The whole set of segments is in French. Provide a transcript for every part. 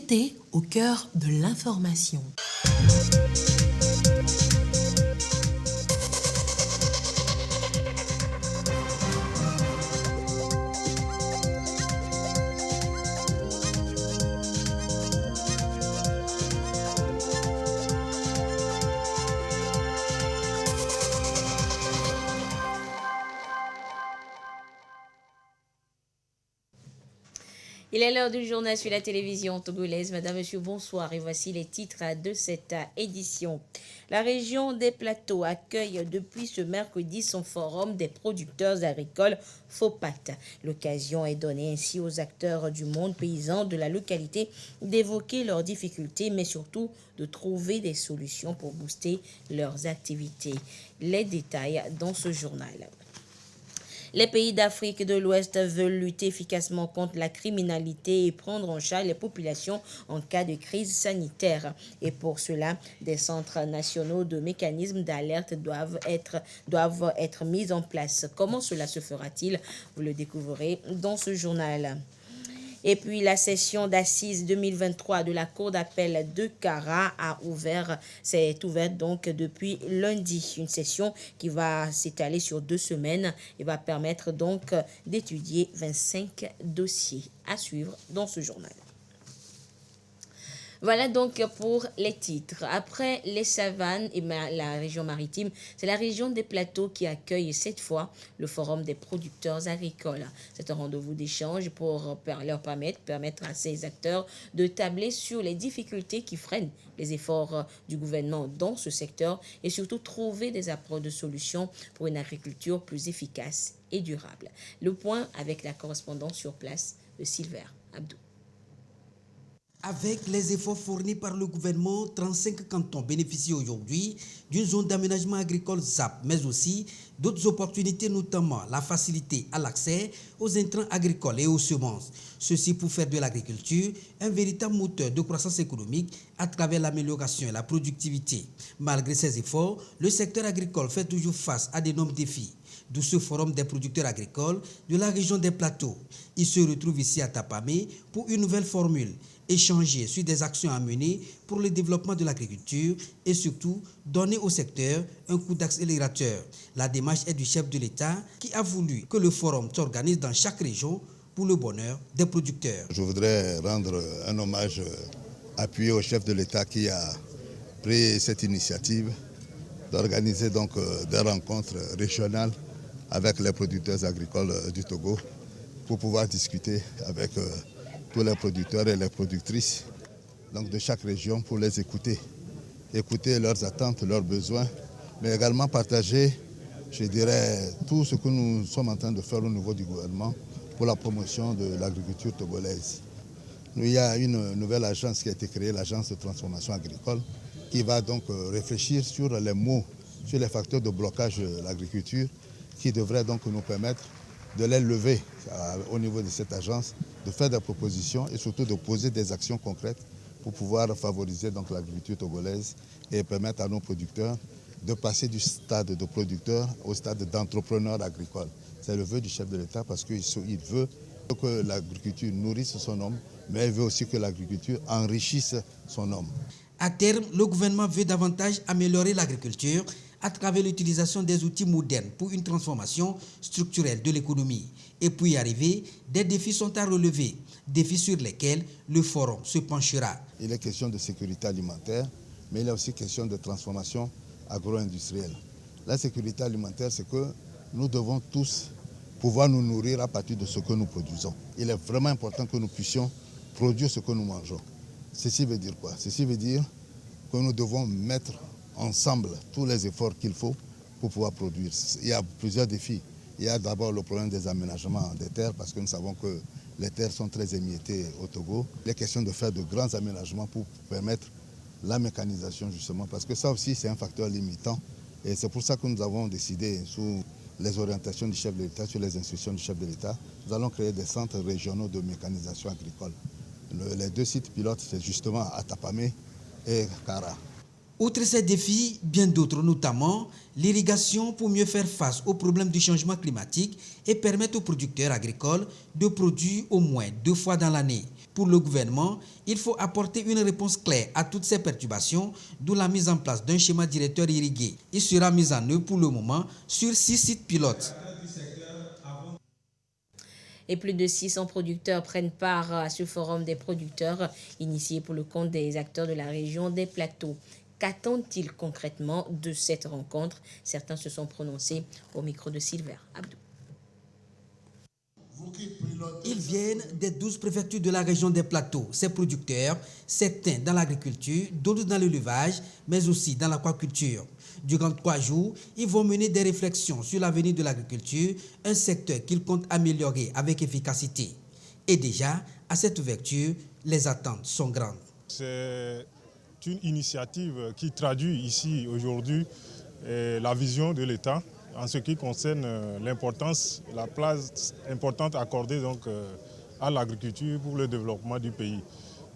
C'était au cœur de l'information. Il est l'heure du journal sur la télévision togolaise. Madame, Monsieur, bonsoir. Et voici les titres de cette édition. La région des Plateaux accueille depuis ce mercredi son forum des producteurs agricoles FOPAT. L'occasion est donnée ainsi aux acteurs du monde paysan de la localité d'évoquer leurs difficultés, mais surtout de trouver des solutions pour booster leurs activités. Les détails dans ce journal. Les pays d'Afrique de l'Ouest veulent lutter efficacement contre la criminalité et prendre en charge les populations en cas de crise sanitaire. Et pour cela, des centres nationaux de mécanismes d'alerte doivent être mis en place. Comment cela se fera-t-il? Vous le découvrirez dans ce journal. Et puis la session d'assises 2023 de la Cour d'appel de Kara s'est ouverte donc depuis lundi. Une session qui va s'étaler sur 2 semaines et va permettre donc d'étudier 25 dossiers à suivre dans ce journal. Voilà donc pour les titres. Après les savanes et la région maritime, c'est la région des plateaux qui accueille cette fois le forum des producteurs agricoles. C'est un rendez-vous d'échange pour leur permettre à ces acteurs de tabler sur les difficultés qui freinent les efforts du gouvernement dans ce secteur et surtout trouver des approches de solutions pour une agriculture plus efficace et durable. Le point avec la correspondance sur place de Silver Abdou. Avec les efforts fournis par le gouvernement, 35 cantons bénéficient aujourd'hui d'une zone d'aménagement agricole ZAP, mais aussi d'autres opportunités, notamment la facilité à l'accès aux intrants agricoles et aux semences. Ceci pour faire de l'agriculture un véritable moteur de croissance économique à travers l'amélioration et la productivité. Malgré ces efforts, le secteur agricole fait toujours face à d'énormes défis. D'où ce forum des producteurs agricoles de la région des Plateaux. Il se retrouve ici à Tapamé pour une nouvelle formule, échanger sur des actions à mener pour le développement de l'agriculture et surtout donner au secteur un coup d'accélérateur. La démarche est du chef de l'État qui a voulu que le forum s'organise dans chaque région pour le bonheur des producteurs. Je voudrais rendre un hommage appuyé au chef de l'État qui a pris cette initiative d'organiser donc des rencontres régionales avec les producteurs agricoles du Togo pour pouvoir discuter avec tous les producteurs et les productrices donc de chaque région pour les écouter leurs attentes, leurs besoins, mais également partager, je dirais, tout ce que nous sommes en train de faire au niveau du gouvernement pour la promotion de l'agriculture togolaise. Il y a une nouvelle agence qui a été créée, l'agence de transformation agricole, qui va donc réfléchir sur les maux, sur les facteurs de blocage de l'agriculture, qui devraient donc nous permettre de les lever au niveau de cette agence, de faire des propositions et surtout de poser des actions concrètes pour pouvoir favoriser donc l'agriculture togolaise et permettre à nos producteurs de passer du stade de producteur au stade d'entrepreneur agricole. C'est le vœu du chef de l'État parce qu'il veut que l'agriculture nourrisse son homme, mais il veut aussi que l'agriculture enrichisse son homme. À terme, le gouvernement veut davantage améliorer l'agriculture à travers l'utilisation des outils modernes pour une transformation structurelle de l'économie. Et pour y arriver, des défis sont à relever, défis sur lesquels le forum se penchera. Il est question de sécurité alimentaire, mais il est aussi question de transformation agro-industrielle. La sécurité alimentaire, c'est que nous devons tous pouvoir nous nourrir à partir de ce que nous produisons. Il est vraiment important que nous puissions produire ce que nous mangeons. Ceci veut dire quoi? Ceci veut dire que nous devons mettre ensemble tous les efforts qu'il faut pour pouvoir produire. Il y a plusieurs défis. Il y a d'abord le problème des aménagements des terres, parce que nous savons que les terres sont très émiettées au Togo. Il est question de faire de grands aménagements pour permettre la mécanisation, justement, parce que ça aussi, c'est un facteur limitant. Et c'est pour ça que nous avons décidé, sous les orientations du chef de l'État, sur les instructions du chef de l'État, nous allons créer des centres régionaux de mécanisation agricole. Les 2 sites pilotes, c'est justement à Tapamé et Kara. Outre ces défis, bien d'autres, notamment l'irrigation pour mieux faire face aux problèmes du changement climatique et permettre aux producteurs agricoles de produire au moins 2 fois dans l'année. Pour le gouvernement, il faut apporter une réponse claire à toutes ces perturbations, d'où la mise en place d'un schéma directeur irrigué. Il sera mis en œuvre pour le moment sur 6 sites pilotes. Et plus de 600 producteurs prennent part à ce forum des producteurs initié pour le compte des acteurs de la région des plateaux. Qu'attendent-ils concrètement de cette rencontre? Certains se sont prononcés au micro de Silver Abdou. Ils viennent des 12 préfectures de la région des plateaux. Ces producteurs, certains dans l'agriculture, d'autres dans l'élevage, mais aussi dans l'aquaculture. Durant 3 jours, ils vont mener des réflexions sur l'avenir de l'agriculture, un secteur qu'ils comptent améliorer avec efficacité. Et déjà, à cette ouverture, les attentes sont grandes. C'est une initiative qui traduit ici aujourd'hui la vision de l'État en ce qui concerne l'importance, la place importante accordée donc à l'agriculture pour le développement du pays.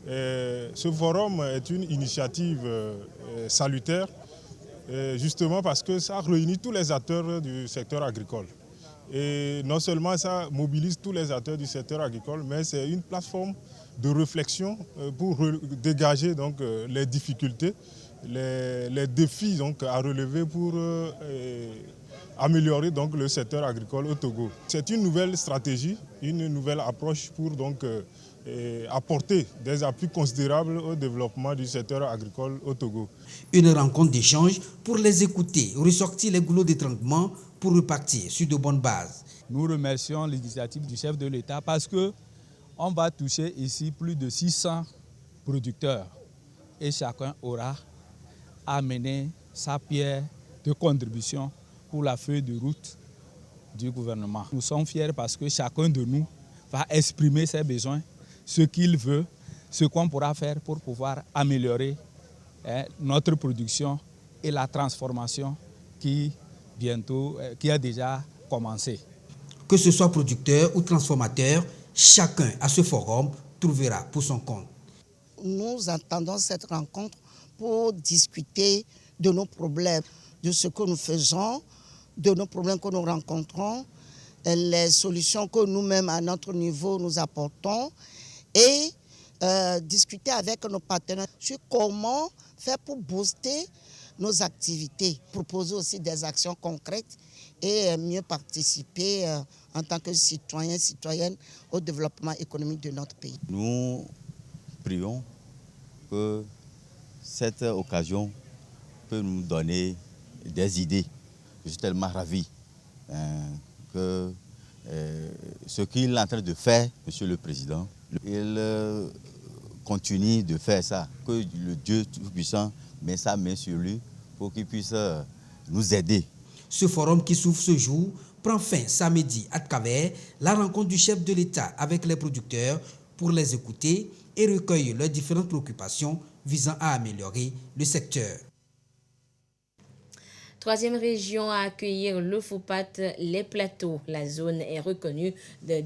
Ce forum est une initiative salutaire, justement parce que ça réunit tous les acteurs du secteur agricole. Et non seulement ça mobilise tous les acteurs du secteur agricole, mais c'est une plateforme de réflexion pour dégager donc les difficultés, les défis donc à relever pour améliorer donc le secteur agricole au Togo. C'est une nouvelle stratégie, une nouvelle approche pour donc apporter des appuis considérables au développement du secteur agricole au Togo. Une rencontre d'échange pour les écouter, ressortir les goulots d'étranglement pour repartir sur de bonnes bases. Nous remercions l'initiative du chef de l'État parce qu'on va toucher ici plus de 600 producteurs et chacun aura amené sa pierre de contribution pour la feuille de route du gouvernement. Nous sommes fiers parce que chacun de nous va exprimer ses besoins, ce qu'il veut, ce qu'on pourra faire pour pouvoir améliorer notre production et la transformation qui a déjà commencé. Que ce soit producteur ou transformateur, chacun à ce forum trouvera pour son compte. Nous attendons cette rencontre pour discuter de nos problèmes, de ce que nous faisons, de nos problèmes que nous rencontrons, les solutions que nous-mêmes à notre niveau nous apportons et discuter avec nos partenaires sur comment faire pour booster nos activités, proposer aussi des actions concrètes et mieux participer en tant que citoyens, citoyennes au développement économique de notre pays. Nous prions que cette occasion peut nous donner des idées. Je suis tellement ravi que ce qu'il est en train de faire, Monsieur le Président, il continue de faire ça, que le Dieu Tout-Puissant met sa main sur lui pour qu'il puisse nous aider. Ce forum qui s'ouvre ce jour prend fin samedi à travers la rencontre du chef de l'État avec les producteurs pour les écouter et recueillir leurs différentes préoccupations visant à améliorer le secteur. Troisième région à accueillir le FOPAT, les plateaux. La zone est reconnue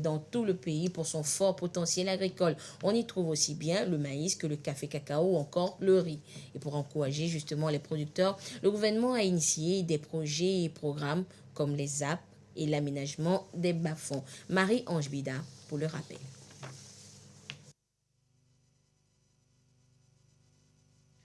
dans tout le pays pour son fort potentiel agricole. On y trouve aussi bien le maïs que le café cacao ou encore le riz. Et pour encourager justement les producteurs, le gouvernement a initié des projets et programmes comme les ZAP et l'aménagement des bas-fonds. Marie-Ange Bida pour le rappel.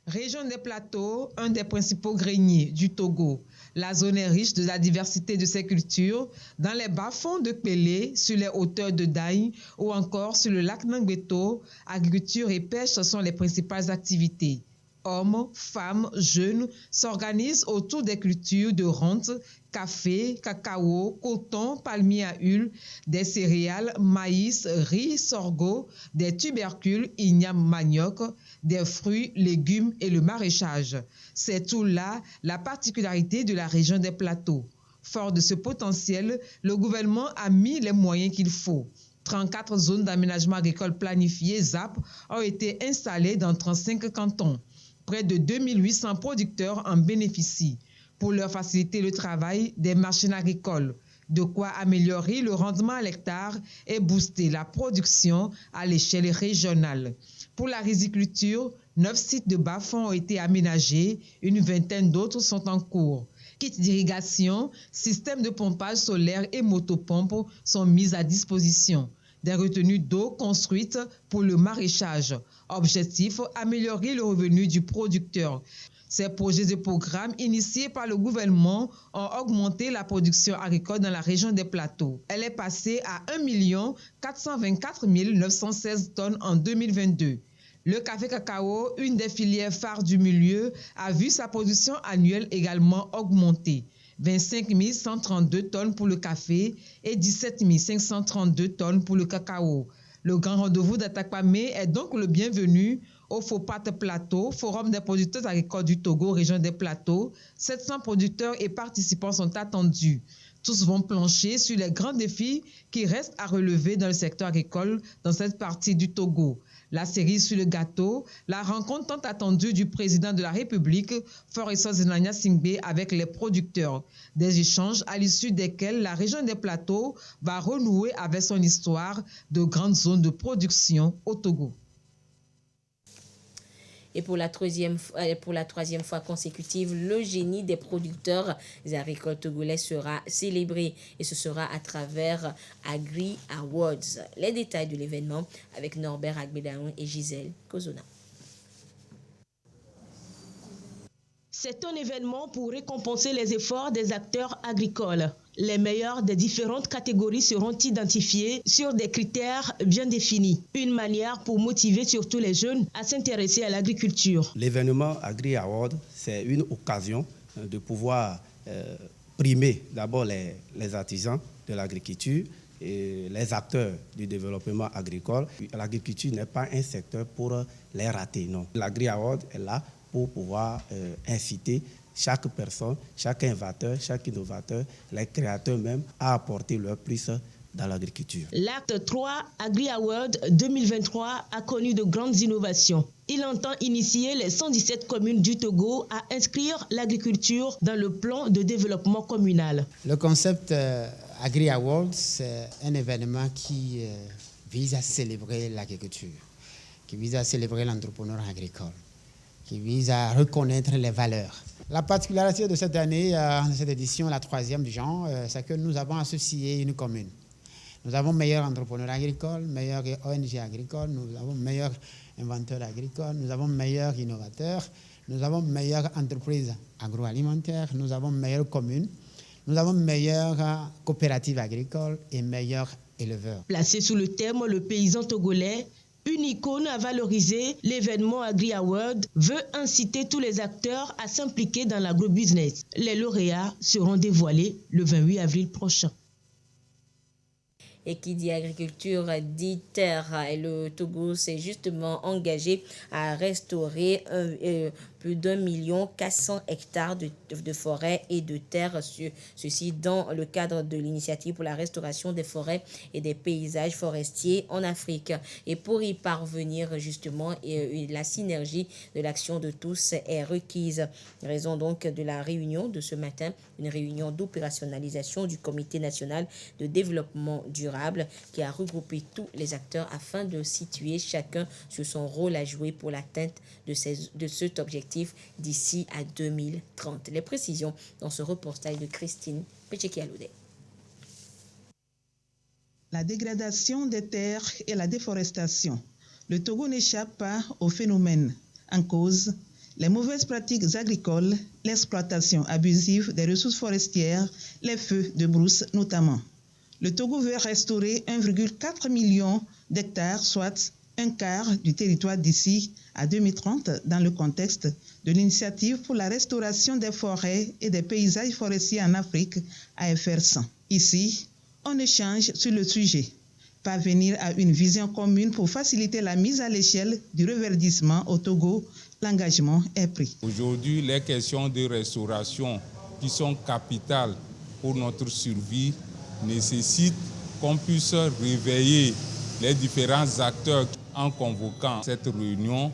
Région des plateaux, un des principaux greniers du Togo. La zone est riche de la diversité de ses cultures, dans les bas-fonds de Pelé, sur les hauteurs de Daï ou encore sur le lac Nangbeto. Agriculture et pêche sont les principales activités. Hommes, femmes, jeunes s'organisent autour des cultures de rente, café, cacao, coton, palmier à huile, des céréales, maïs, riz, sorgho, des tubercules, igname, manioc, des fruits, légumes et le maraîchage. C'est tout là la particularité de la région des plateaux. Fort de ce potentiel, le gouvernement a mis les moyens qu'il faut. 34 zones d'aménagement agricole planifiées ZAP ont été installées dans 35 cantons. Près de 2800 producteurs en bénéficient. Pour leur faciliter le travail, des machines agricoles. De quoi améliorer le rendement à l'hectare et booster la production à l'échelle régionale. Pour la riziculture, 9 sites de bas-fonds ont été aménagés, une vingtaine d'autres sont en cours. Kits d'irrigation, systèmes de pompage solaire et motopompes sont mis à disposition. des retenues d'eau construites pour le maraîchage. Objectif, améliorer le revenu du producteur. Ces projets de programme initiés par le gouvernement ont augmenté la production agricole dans la région des plateaux. Elle est passée à 1 424 916 tonnes en 2022. Le café cacao, une des filières phares du milieu, a vu sa production annuelle également augmenter. 25 132 tonnes pour le café et 17 532 tonnes pour le cacao. Le grand rendez-vous d'Atakpamé est donc le bienvenu au FOPAT Plateau, Forum des producteurs agricoles du Togo, région des plateaux. 700 producteurs et participants sont attendus. Tous vont plancher sur les grands défis qui restent à relever dans le secteur agricole dans cette partie du Togo. La cerise sur le gâteau, la rencontre tant attendue du président de la République, Foreso Zenania Singbe, avec les producteurs. Des échanges à l'issue desquels la région des plateaux va renouer avec son histoire de grandes zones de production au Togo. Et pour la troisième fois consécutive, le génie des producteurs agricoles togolais sera célébré et ce sera à travers Agri Awards. Les détails de l'événement avec Norbert Agbedaon et Gisèle Kozona. C'est un événement pour récompenser les efforts des acteurs agricoles. Les meilleurs des différentes catégories seront identifiés sur des critères bien définis. Une manière pour motiver surtout les jeunes à s'intéresser à l'agriculture. L'événement Agri Award, c'est une occasion de pouvoir primer d'abord les artisans de l'agriculture et les acteurs du développement agricole. L'agriculture n'est pas un secteur pour les rater, non. L'Agri Award est là pour pouvoir inciter chaque personne, chaque innovateur, chaque innovateur, les créateurs même, à apporter leur plus dans l'agriculture. L'acte 3 Agri Award 2023 a connu de grandes innovations. Il entend initier les 117 communes du Togo à inscrire l'agriculture dans le plan de développement communal. Le concept Agri Award, c'est un événement qui vise à célébrer l'agriculture, qui vise à célébrer l'entrepreneur agricole, qui vise à reconnaître les valeurs. La particularité de cette année, de cette édition, la troisième du genre, c'est que nous avons associé une commune. Nous avons meilleur entrepreneur agricole, meilleur ONG agricole, nous avons meilleur inventeur agricole, nous avons meilleur innovateur, nous avons meilleure entreprise agroalimentaire, nous avons meilleure commune, nous avons meilleure coopérative agricole et meilleur éleveur. Placé sous le thème « Le paysan togolais », une icône à valoriser, l'événement Agri Award veut inciter tous les acteurs à s'impliquer dans l'agrobusiness. Les lauréats seront dévoilés le 28 avril prochain. Et qui dit agriculture dit terre. Et le Togo s'est justement engagé à restaurer plus d'1 400 000 hectares de forêts et de terres. Ceci dans le cadre de l'initiative pour la restauration des forêts et des paysages forestiers en Afrique. Et pour y parvenir, justement, la synergie de l'action de tous est requise. Raison donc de la réunion de ce matin, une réunion d'opérationnalisation du Comité national de développement durable qui a regroupé tous les acteurs afin de situer chacun sur son rôle à jouer pour l'atteinte de cet objectif d'ici à 2030. Les précisions dans ce reportage de Christine Pecheki-Aloudé. La dégradation des terres et la déforestation. Le Togo n'échappe pas au phénomène. En cause, les mauvaises pratiques agricoles, l'exploitation abusive des ressources forestières, les feux de brousse notamment. Le Togo veut restaurer 1,4 million d'hectares, soit un quart du territoire d'ici à 2030 dans le contexte de l'initiative pour la restauration des forêts et des paysages forestiers en Afrique, AFR100. Ici, on échange sur le sujet. Parvenir à une vision commune pour faciliter la mise à l'échelle du reverdissement au Togo, l'engagement est pris. Aujourd'hui, les questions de restauration qui sont capitales pour notre survie nécessitent qu'on puisse réveiller les différents acteurs. En convoquant cette réunion,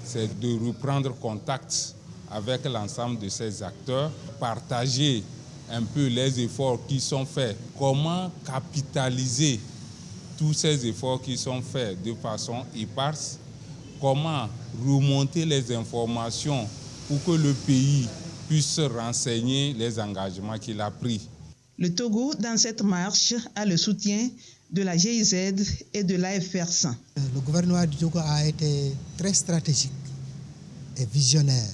c'est de reprendre contact avec l'ensemble de ces acteurs, partager un peu les efforts qui sont faits, comment capitaliser tous ces efforts qui sont faits de façon éparse, comment remonter les informations pour que le pays puisse renseigner les engagements qu'il a pris. Le Togo, dans cette marche, a le soutien de la GIZ et de l'AFR100. Le gouvernement du Togo a été très stratégique et visionnaire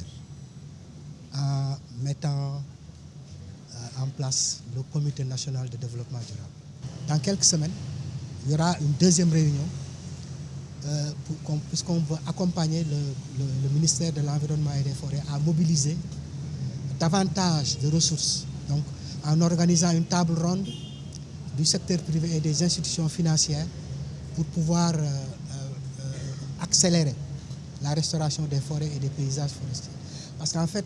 en mettant en place le Comité national de développement durable. Dans quelques semaines, il y aura une deuxième réunion puisqu'on veut accompagner le ministère de l'Environnement et des Forêts à mobiliser davantage de ressources. Donc, en organisant une table ronde du secteur privé et des institutions financières pour pouvoir accélérer la restauration des forêts et des paysages forestiers. Parce qu'en fait,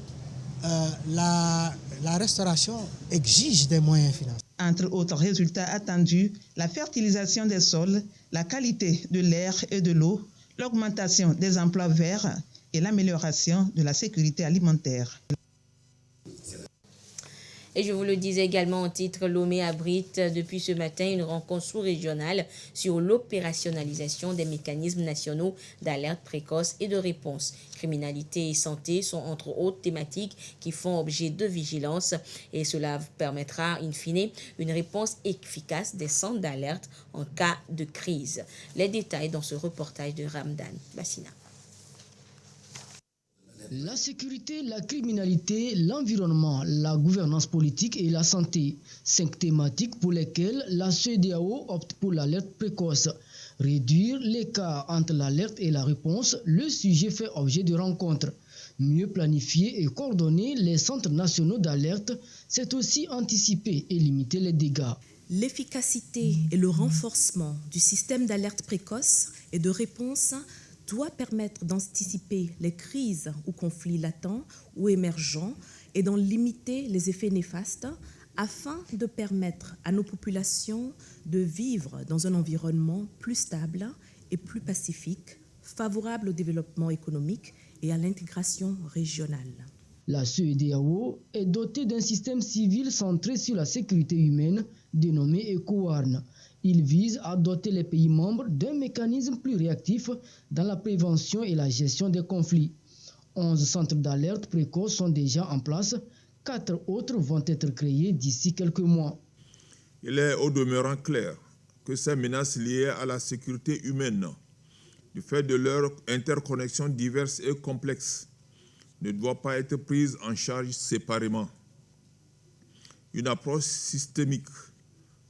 la restauration exige des moyens financiers. Entre autres résultats attendus, la fertilisation des sols, la qualité de l'air et de l'eau, l'augmentation des emplois verts et l'amélioration de la sécurité alimentaire. Et je vous le disais également en titre, Lomé abrite depuis ce matin une rencontre sous-régionale sur l'opérationnalisation des mécanismes nationaux d'alerte précoce et de réponse. Criminalité et santé sont entre autres thématiques qui font objet de vigilance et cela permettra in fine une réponse efficace des centres d'alerte en cas de crise. Les détails dans ce reportage de Ramdan Bassina. La sécurité, la criminalité, l'environnement, la gouvernance politique et la santé. 5 thématiques pour lesquelles la CEDEAO opte pour l'alerte précoce. Réduire l'écart entre l'alerte et la réponse, le sujet fait objet de rencontres. Mieux planifier et coordonner les centres nationaux d'alerte, c'est aussi anticiper et limiter les dégâts. L'efficacité et le renforcement du système d'alerte précoce et de réponse doit permettre d'anticiper les crises ou conflits latents ou émergents et d'en limiter les effets néfastes afin de permettre à nos populations de vivre dans un environnement plus stable et plus pacifique, favorable au développement économique et à l'intégration régionale. La CEDEAO est dotée d'un système civil centré sur la sécurité humaine dénommé ECOWARN. Il vise à doter les pays membres d'un mécanisme plus réactif dans la prévention et la gestion des conflits. 11 centres d'alerte précoce sont déjà en place. 4 autres vont être créés d'ici quelques mois. Il est au demeurant clair que ces menaces liées à la sécurité humaine, du fait de leur interconnexion diverses et complexes, ne doivent pas être prises en charge séparément. Une approche systémique,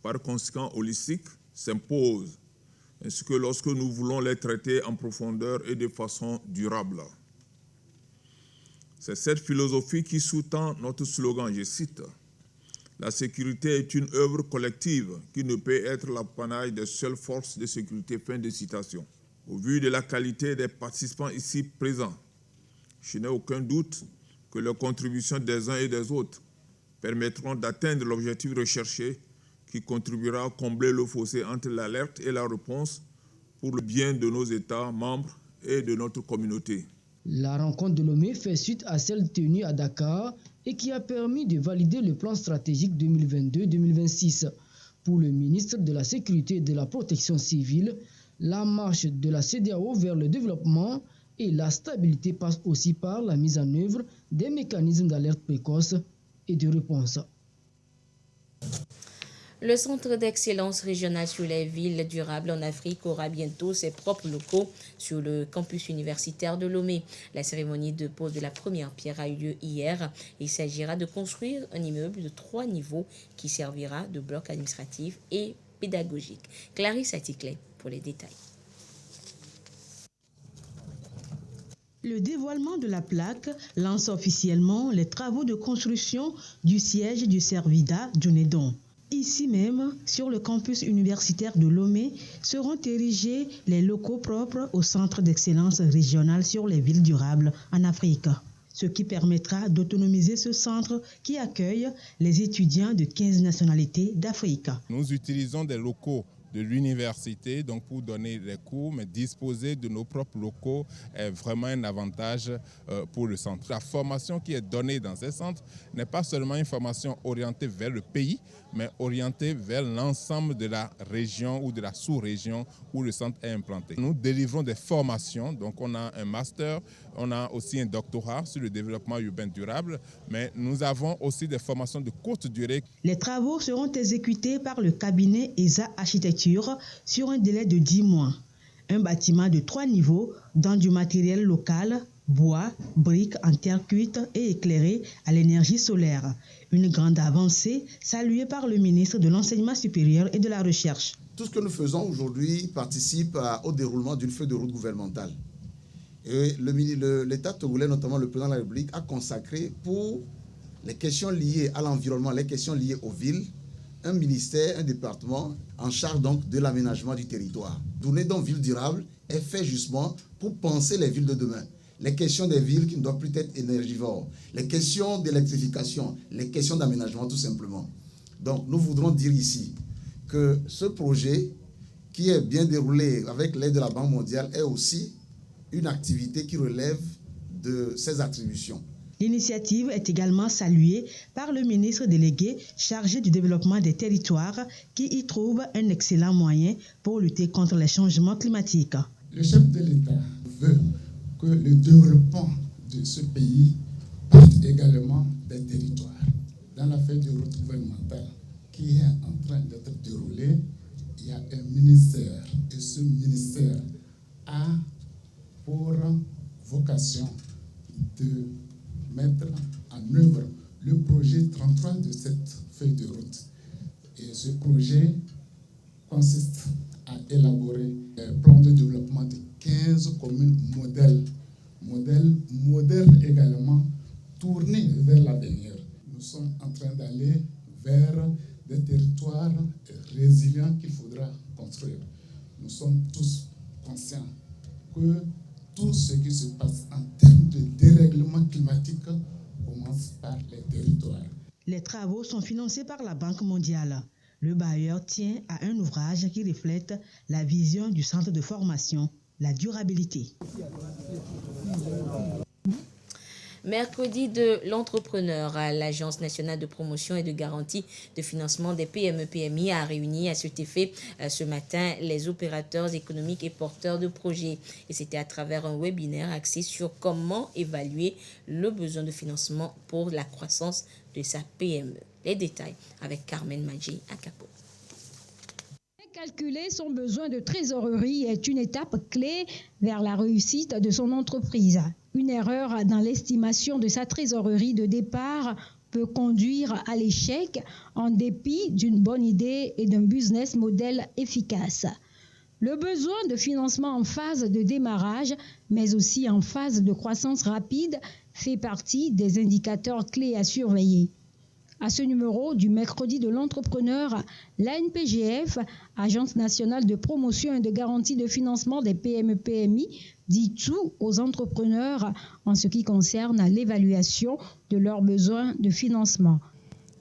par conséquent holistique, s'impose, ainsi que lorsque nous voulons les traiter en profondeur et de façon durable. C'est cette philosophie qui sous-tend notre slogan, je cite, « La sécurité est une œuvre collective qui ne peut être l'apanage des seules forces de sécurité ». Fin de citation. Au vu de la qualité des participants ici présents, je n'ai aucun doute que les contributions des uns et des autres permettront d'atteindre l'objectif recherché qui contribuera à combler le fossé entre l'alerte et la réponse pour le bien de nos États membres et de notre communauté. La rencontre de Lomé fait suite à celle tenue à Dakar et qui a permis de valider le plan stratégique 2022-2026. Pour le ministre de la Sécurité et de la Protection civile, la marche de la CEDEAO vers le développement et la stabilité passe aussi par la mise en œuvre des mécanismes d'alerte précoce et de réponse. Le Centre d'excellence régional sur les villes durables en Afrique aura bientôt ses propres locaux sur le campus universitaire de Lomé. La cérémonie de pose de la première pierre a eu lieu hier. Il s'agira de construire un immeuble de 3 niveaux qui servira de bloc administratif et pédagogique. Clarisse Aticlet pour les détails. Le dévoilement de la plaque lance officiellement les travaux de construction du siège du Servida Djounedon. Ici même, sur le campus universitaire de Lomé, seront érigés les locaux propres au Centre d'excellence régional sur les villes durables en Afrique, ce qui permettra d'autonomiser ce centre qui accueille les étudiants de 15 nationalités d'Afrique. Nous utilisons des locaux de l'université donc pour donner les cours, mais disposer de nos propres locaux est vraiment un avantage pour le centre. La formation qui est donnée dans ces centres n'est pas seulement une formation orientée vers le pays, mais orienté vers l'ensemble de la région ou de la sous-région où le centre est implanté. Nous délivrons des formations, donc on a un master, on a aussi un doctorat sur le développement urbain durable, mais nous avons aussi des formations de courte durée. Les travaux seront exécutés par le cabinet ESA Architecture sur un délai de 10 mois. Un bâtiment de 3 niveaux dans du matériel local, bois, briques en terre cuite et éclairé à l'énergie solaire. Une grande avancée saluée par le ministre de l'Enseignement supérieur et de la Recherche. Tout ce que nous faisons aujourd'hui participe au déroulement d'une feuille de route gouvernementale. Et l'État togolais, notamment le président de la République, a consacré pour les questions liées à l'environnement, les questions liées aux villes, un ministère, un département en charge donc de l'aménagement du territoire. Tourner dans ville durable est fait justement pour penser les villes de demain. Les questions des villes qui ne doivent plus être énergivores, les questions d'électrification, les questions d'aménagement tout simplement. Donc nous voudrons dire ici que ce projet qui est bien déroulé avec l'aide de la Banque mondiale est aussi une activité qui relève de ses attributions. L'initiative est également saluée par le ministre délégué chargé du développement des territoires qui y trouve un excellent moyen pour lutter contre les changements climatiques. Le chef de l'État veut que le développement de ce pays parte également des territoires. Dans la feuille de route gouvernementale qui est en train d'être déroulée, il y a un ministère et ce ministère a pour vocation de mettre en œuvre le projet 33 de cette feuille de route. Et ce projet consiste à élaborer un plan de développement de 15 communes modèles également tournés vers l'avenir. Nous sommes en train d'aller vers des territoires résilients qu'il faudra construire. Nous sommes tous conscients que tout ce qui se passe en termes de dérèglement climatique commence par les territoires. Les travaux sont financés par la Banque mondiale. Le bailleur tient à un ouvrage qui reflète la vision du centre de formation, la durabilité. Mercredi de l'entrepreneur, l'Agence nationale de promotion et de garantie de financement des PME-PMI a réuni à cet effet ce matin les opérateurs économiques et porteurs de projets. Et c'était à travers un webinaire axé sur comment évaluer le besoin de financement pour la croissance de sa PME. Les détails avec Carmen Madji à Capo. Calculer son besoin de trésorerie est une étape clé vers la réussite de son entreprise. Une erreur dans l'estimation de sa trésorerie de départ peut conduire à l'échec en dépit d'une bonne idée et d'un business model efficace. Le besoin de financement en phase de démarrage, mais aussi en phase de croissance rapide, fait partie des indicateurs clés à surveiller. À ce numéro du mercredi de l'entrepreneur, l'ANPGF, Agence nationale de promotion et de garantie de financement des PME-PMI, dit tout aux entrepreneurs en ce qui concerne l'évaluation de leurs besoins de financement.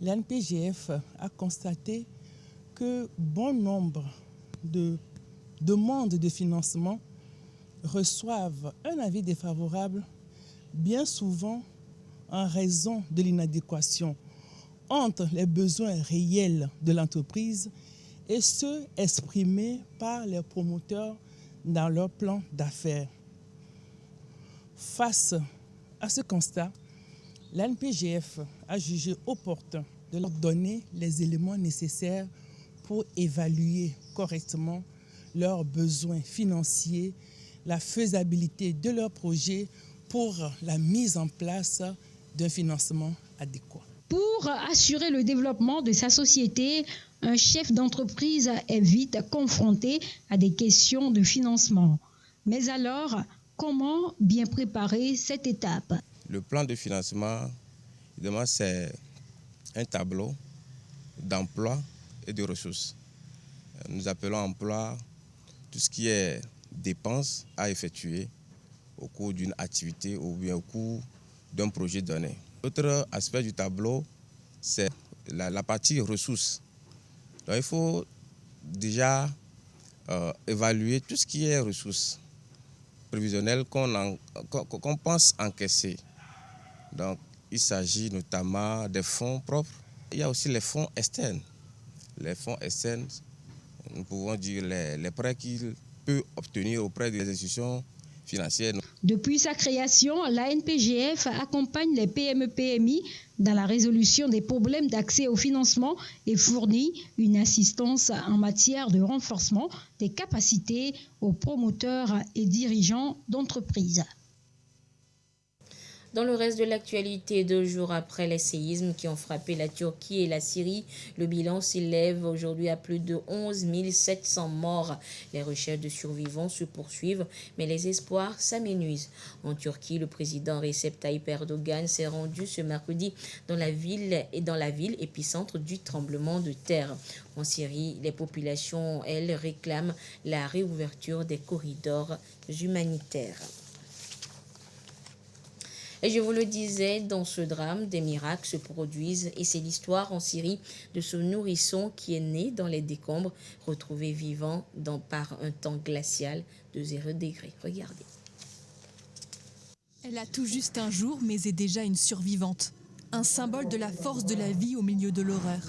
L'ANPGF a constaté que bon nombre de demandes de financement reçoivent un avis défavorable, bien souvent en raison de l'inadéquation entre les besoins réels de l'entreprise et ceux exprimés par les promoteurs dans leur plan d'affaires. Face à ce constat, l'ANPGF a jugé opportun de leur donner les éléments nécessaires pour évaluer correctement leurs besoins financiers, la faisabilité de leur projet pour la mise en place d'un financement adéquat. Pour assurer le développement de sa société, un chef d'entreprise est vite confronté à des questions de financement. Mais alors, comment bien préparer cette étape? Le plan de financement, évidemment, c'est un tableau d'emploi et de ressources. Nous appelons emploi tout ce qui est dépenses à effectuer au cours d'une activité ou bien au cours d'un projet donné. L'autre aspect du tableau, c'est la partie ressources. Donc, il faut déjà évaluer tout ce qui est ressources prévisionnelles qu'on pense encaisser. Donc, il s'agit notamment des fonds propres. Il y a aussi les fonds externes les fonds SN, nous pouvons dire les prêts qu'il peut obtenir auprès des institutions financières. Depuis sa création, la NPGF accompagne les PME-PMI dans la résolution des problèmes d'accès au financement et fournit une assistance en matière de renforcement des capacités aux promoteurs et dirigeants d'entreprises. Dans le reste de l'actualité, 2 jours après les séismes qui ont frappé la Turquie et la Syrie, le bilan s'élève aujourd'hui à plus de 11 700 morts. Les recherches de survivants se poursuivent, mais les espoirs s'amenuisent. En Turquie, le président Recep Tayyip Erdogan s'est rendu ce mercredi dans la ville épicentre du tremblement de terre. En Syrie, les populations, elles, réclament la réouverture des corridors humanitaires. Et je vous le disais, dans ce drame, des miracles se produisent et c'est l'histoire en Syrie de ce nourrisson qui est né dans les décombres, retrouvé vivant par un temps glacial de 0 degré. Regardez. Elle a tout juste un jour, mais est déjà une survivante. Un symbole de la force de la vie au milieu de l'horreur.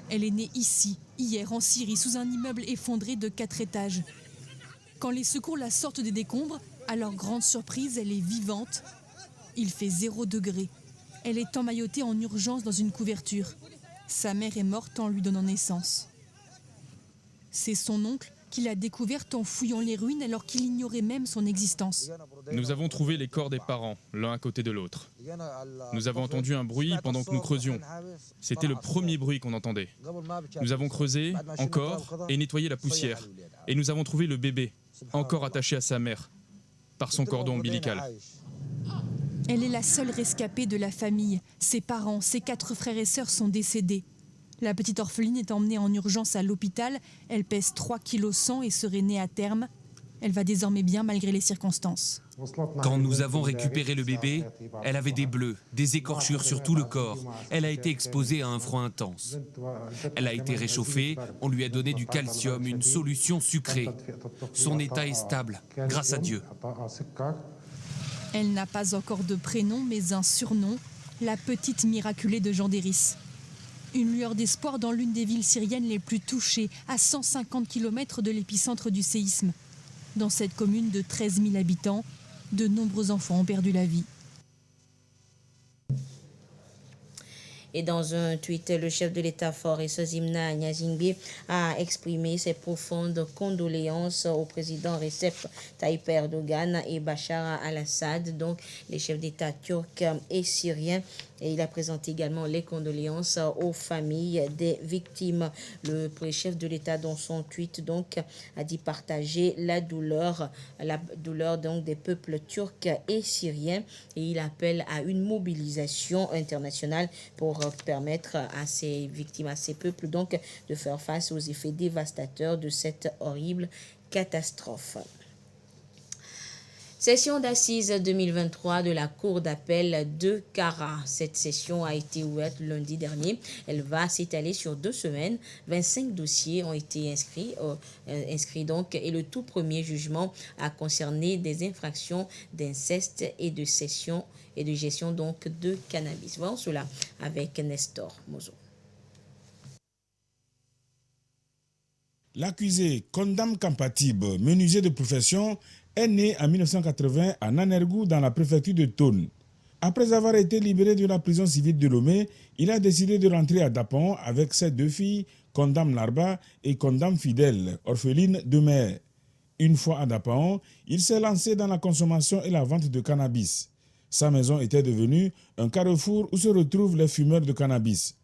Elle est née ici, hier, en Syrie, sous un immeuble effondré de 4 étages. Quand les secours la sortent des décombres, à leur grande surprise, elle est vivante. Il fait 0 degré. Elle est emmaillotée en urgence dans une couverture. Sa mère est morte en lui donnant naissance. C'est son oncle qui l'a découverte en fouillant les ruines alors qu'il ignorait même son existence. Nous avons trouvé les corps des parents, l'un à côté de l'autre. Nous avons entendu un bruit pendant que nous creusions. C'était le premier bruit qu'on entendait. Nous avons creusé, encore, et nettoyé la poussière. Et nous avons trouvé le bébé, encore attaché à sa mère, par son cordon ombilical. Elle est la seule rescapée de la famille. Ses parents, ses 4 frères et sœurs sont décédés. La petite orpheline est emmenée en urgence à l'hôpital. Elle pèse 3,1 kg et serait née à terme. Elle va désormais bien malgré les circonstances. Quand nous avons récupéré le bébé, elle avait des bleus, des écorchures sur tout le corps. Elle a été exposée à un froid intense. Elle a été réchauffée, on lui a donné du calcium, une solution sucrée. Son état est stable, grâce à Dieu. Elle n'a pas encore de prénom, mais un surnom, la petite miraculée de Jandéris. Une lueur d'espoir dans l'une des villes syriennes les plus touchées, à 150 km de l'épicentre du séisme. Dans cette commune de 13 000 habitants, de nombreux enfants ont perdu la vie. Et dans un tweet, le chef de l'État fort Zimna Gnazingbe a exprimé ses profondes condoléances au président Recep Tayyip Erdogan et Bachar al-Assad, donc les chefs d'État turcs et syriens. Et il a présenté également les condoléances aux familles des victimes. Le chef de l'État, dans son tweet, donc, a dit partager la douleur donc des peuples turcs et syriens. Et il appelle à une mobilisation internationale pour permettre à ces victimes, à ces peuples, donc, de faire face aux effets dévastateurs de cette horrible catastrophe. Session d'assises 2023 de la Cour d'appel de Kara. Cette session a été ouverte lundi dernier. Elle va s'étaler sur 2 semaines. 25 dossiers ont été inscrits donc, et le tout premier jugement a concerné des infractions d'inceste et de cession et de gestion donc de cannabis. Voyons cela avec Nestor Mozo. L'accusé Kondam Kampatib, menuisier de profession, est né en 1980 à Nanergou dans la préfecture de Thone. Après avoir été libéré de la prison civile de Lomé, il a décidé de rentrer à Dapon avec ses 2 filles, Kondam Larba et Kondam Fidèle, orphelines de mère. Une fois à Dapon, il s'est lancé dans la consommation et la vente de cannabis. Sa maison était devenue un carrefour où se retrouvent les fumeurs de cannabis.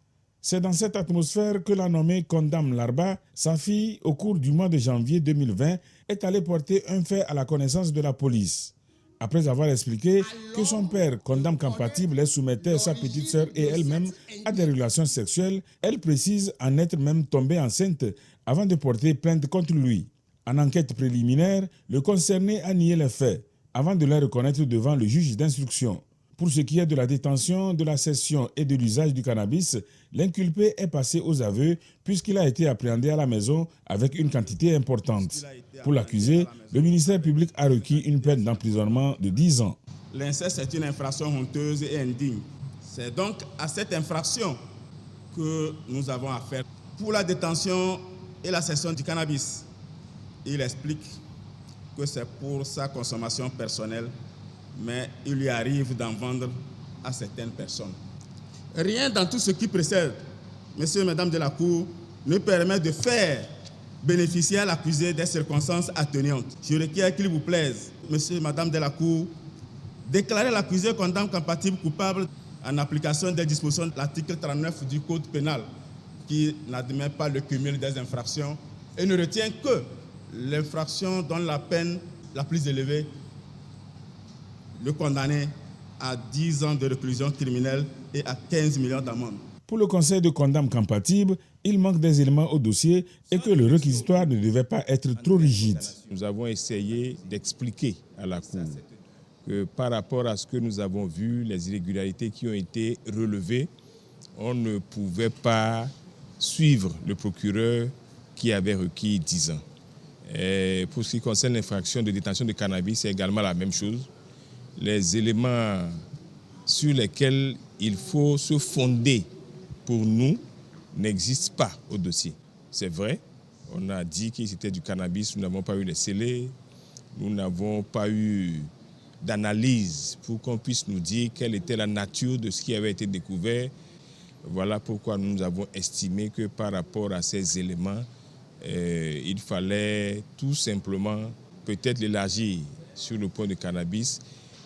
C'est dans cette atmosphère que la nommée Kondam Larba, sa fille, au cours du mois de janvier 2020, est allée porter un fait à la connaissance de la police. Après avoir expliqué que son père, Kondam Kampatib, les soumettait sa petite sœur et elle-même à des relations sexuelles, elle précise en être même tombée enceinte avant de porter plainte contre lui. En enquête préliminaire, le concerné a nié les faits, avant de les reconnaître devant le juge d'instruction. Pour ce qui est de la détention, de la cession et de l'usage du cannabis, l'inculpé est passé aux aveux puisqu'il a été appréhendé à la maison avec une quantité importante. Pour l'accusé, le ministère public a requis une peine d'emprisonnement de 10 ans. L'inceste est une infraction honteuse et indigne. C'est donc à cette infraction que nous avons affaire. pour la détention et la cession du cannabis. Il explique que c'est pour sa consommation personnelle, mais il lui arrive d'en vendre à certaines personnes. Rien dans tout ce qui précède, messieurs et mesdames de la Cour, ne permet de faire bénéficier à l'accusé des circonstances atténuantes. Je requiers qu'il vous plaise, messieurs et madame de la Cour, déclarer l'accusé condamné compatible coupable en application des dispositions de l'article 39 du Code pénal, qui n'admet pas le cumul des infractions et ne retient que l'infraction dont la peine la plus élevée, le condamné à 10 ans de réclusion criminelle et à 15 millions d'amende. Pour le Conseil de condamne compatible, il manque des éléments au dossier et que le réquisitoire ne devait pas être trop rigide. Nous avons essayé d'expliquer à la Cour que par rapport à ce que nous avons vu, les irrégularités qui ont été relevées, on ne pouvait pas suivre le procureur qui avait requis 10 ans. Et pour ce qui concerne l'infraction de détention de cannabis, c'est également la même chose. Les éléments sur lesquels il faut se fonder pour nous n'existent pas au dossier. C'est vrai, on a dit que c'était du cannabis, nous n'avons pas eu les scellés, nous n'avons pas eu d'analyse pour qu'on puisse nous dire quelle était la nature de ce qui avait été découvert. Voilà pourquoi nous avons estimé que par rapport à ces éléments, il fallait tout simplement peut-être l'élargir sur le point de cannabis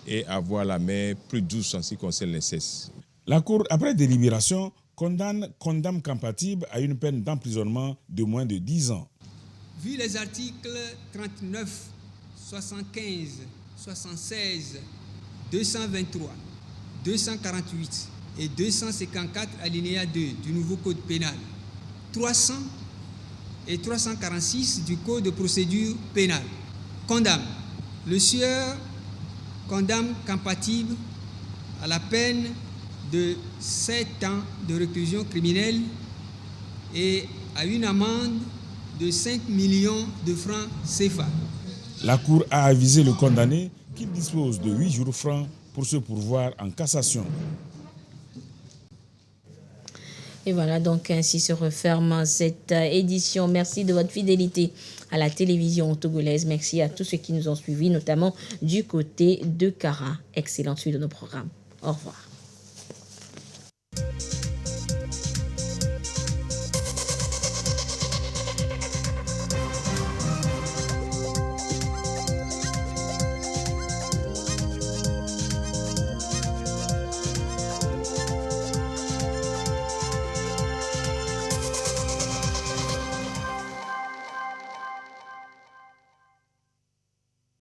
et avoir la main plus douce en ce qui concerne l'inceste. La Cour, après délibération, condamne compatible à une peine d'emprisonnement de moins de 10 ans. Vu les articles 39, 75, 76, 223, 248 et 254 alinéa 2 du nouveau Code pénal, 300 et 346 du Code de procédure pénale, condamne le sieur condamne compatible à la peine de 7 ans de réclusion criminelle et à une amende de 5 millions de francs CFA. La Cour a avisé le condamné qu'il dispose de 8 jours francs pour se pourvoir en cassation. Et voilà, donc ainsi se referme cette édition. Merci de votre fidélité à la télévision togolaise. Merci à tous ceux qui nous ont suivis, notamment du côté de Kara. Excellente suite de nos programmes. Au revoir.